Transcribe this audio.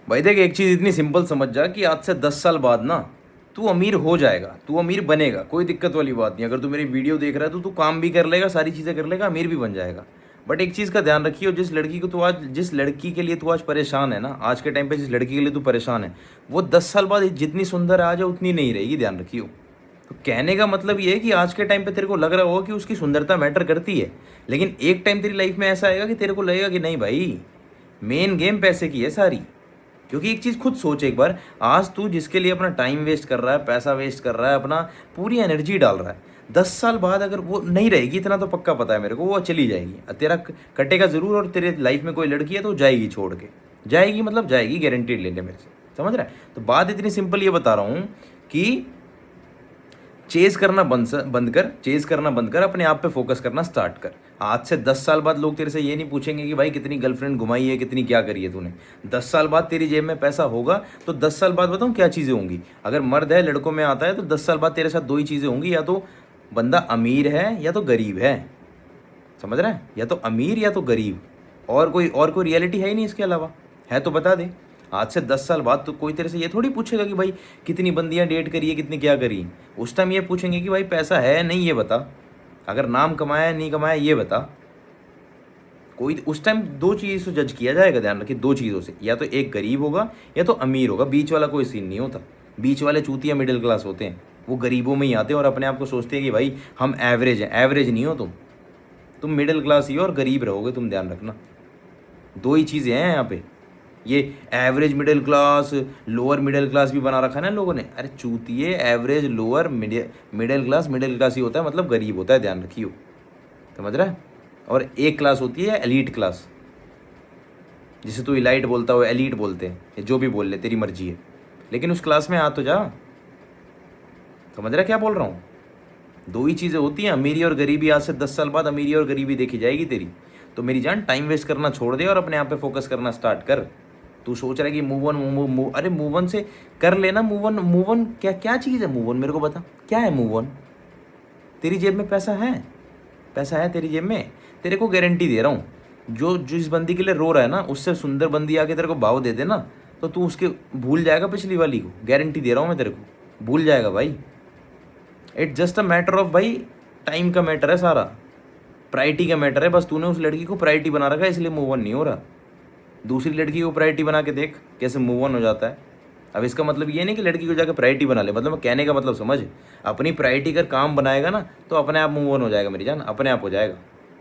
भाई देख, एक चीज़ इतनी सिंपल समझ जा कि आज से 10 साल बाद ना तू अमीर हो जाएगा, तू अमीर बनेगा, कोई दिक्कत वाली बात नहीं। अगर तू मेरी वीडियो देख रहा है तो तू काम भी कर लेगा, सारी चीज़ें कर लेगा, अमीर भी बन जाएगा। बट एक चीज़ का ध्यान रखिए, जिस लड़की के लिए तू आज परेशान है ना, आज के टाइम पे जिस लड़की के लिए तू परेशान है, वो 10 साल बाद जितनी सुंदर आज है उतनी नहीं रहेगी, ध्यान रखियो। तो कहने का मतलब ये है कि आज के टाइम पे तेरे को लग रहा होगा कि उसकी सुंदरता मैटर करती है, लेकिन एक टाइम तेरी लाइफ में ऐसा आएगा कि तेरे को लगेगा कि नहीं भाई, मेन गेम पैसे की है सारी। क्योंकि एक चीज़ खुद सोच एक बार, आज तू जिसके लिए अपना टाइम वेस्ट कर रहा है, पैसा वेस्ट कर रहा है, अपना पूरी एनर्जी डाल रहा है, 10 साल बाद अगर वो नहीं रहेगी, इतना तो पक्का पता है मेरे को, वो चली जाएगी। तेरा कटेगा ज़रूर, और तेरे लाइफ में कोई लड़की है तो जाएगी छोड़ के, जाएगी मतलब जाएगी, गारंटीड ले ले मेरे से, समझ रहा है। तो बात इतनी सिंपल ये बता रहा हूँ कि चेज करना बंद कर, अपने आप पे फोकस करना स्टार्ट कर। आज से 10 साल बाद लोग तेरे से ये नहीं पूछेंगे कि भाई कितनी गर्लफ्रेंड घुमाई है, कितनी क्या करी है तूने। 10 साल बाद तेरी जेब में पैसा होगा तो 10 साल बाद बताऊँ क्या चीज़ें होंगी। अगर मर्द है, लड़कों में आता है, तो 10 साल बाद तेरे साथ दो ही चीज़ें होंगी, या तो बंदा अमीर है या तो गरीब है, समझ रहा है, या तो अमीर या तो गरीब, और कोई रियलिटी है ही नहीं इसके अलावा। है तो बता दे। आज से 10 साल बाद तो कोई तेरे से ये थोड़ी पूछेगा कि भाई कितनी बंदियां डेट करी है, कितनी क्या करी। उस टाइम ये पूछेंगे कि भाई पैसा है नहीं ये बता, अगर नाम कमाया नहीं कमाया ये बता। कोई उस टाइम दो चीज़ से जज किया जाएगा, ध्यान रखिए, दो चीज़ों से, या तो एक गरीब होगा या तो अमीर होगा, बीच वाला कोई सीन नहीं होता। बीच वाले चूतिया मिडिल क्लास होते हैं, वो गरीबों में ही आते हैं और अपने आप को सोचते हैं कि भाई हम एवरेज हैं। एवरेज नहीं हो तुम मिडिल क्लास ही हो और गरीब रहोगे तुम, ध्यान रखना। दो ही चीज़ें हैं यहाँ पे। ये average middle class, lower middle class भी बना रखा है ना लोगों ने। अरे चूतिए, एवरेज, लोअर, मिडिल क्लास ही होता है, मतलब गरीब होता है, ध्यान रखियो, समझ रहा है। और एक क्लास होती है एलीट क्लास, जिसे तू इलाइट बोलता हो, एलीट बोलते हैं, जो भी बोल ले, तेरी मर्जी है, लेकिन उस क्लास में आ तो जा। समझ रहा है क्या बोल रहा हूँ। दो ही चीज़ें होती हैं, अमीरी और गरीबी। आज से 10 साल बाद अमीरी और गरीबी देखी जाएगी तेरी। तो मेरी जान, टाइम वेस्ट करना छोड़ दे और अपने आप पे फोकस करना स्टार्ट कर। तू सोच रहा है कि मूव ऑन, अरे मूव ऑन से कर लेना। मूव ऑन क्या क्या चीज़ है? मूव ऑन मेरे को बता, क्या है मूव ऑन? तेरी जेब में पैसा है, पैसा है तेरी जेब में, तेरे को गारंटी दे रहा हूँ, जो जिस बंदी के लिए रो रहा है ना, उससे सुंदर बंदी आके तेरे को भाव दे देना, तो तू उसके भूल जाएगा पिछली वाली को, गारंटी दे रहा हूँ मैं तेरे को, भूल जाएगा भाई। It's just a matter of भाई, टाइम का मैटर है सारा, प्रायोरिटी का मैटर है। बस तूने उस लड़की को प्रायोरिटी बना रखा है, इसलिए मूव ऑन नहीं हो रहा। दूसरी लड़की को प्रायोरिटी बना के देख कैसे मूव ऑन हो जाता है। अब इसका मतलब ये नहीं कि लड़की को जाकर प्रायोरिटी बना ले, मतलब कहने का मतलब समझ, अपनी प्रायोरिटी कर काम बनाएगा ना तो अपने आप मूव ऑन हो जाएगा मेरी जान, अपने आप हो जाएगा।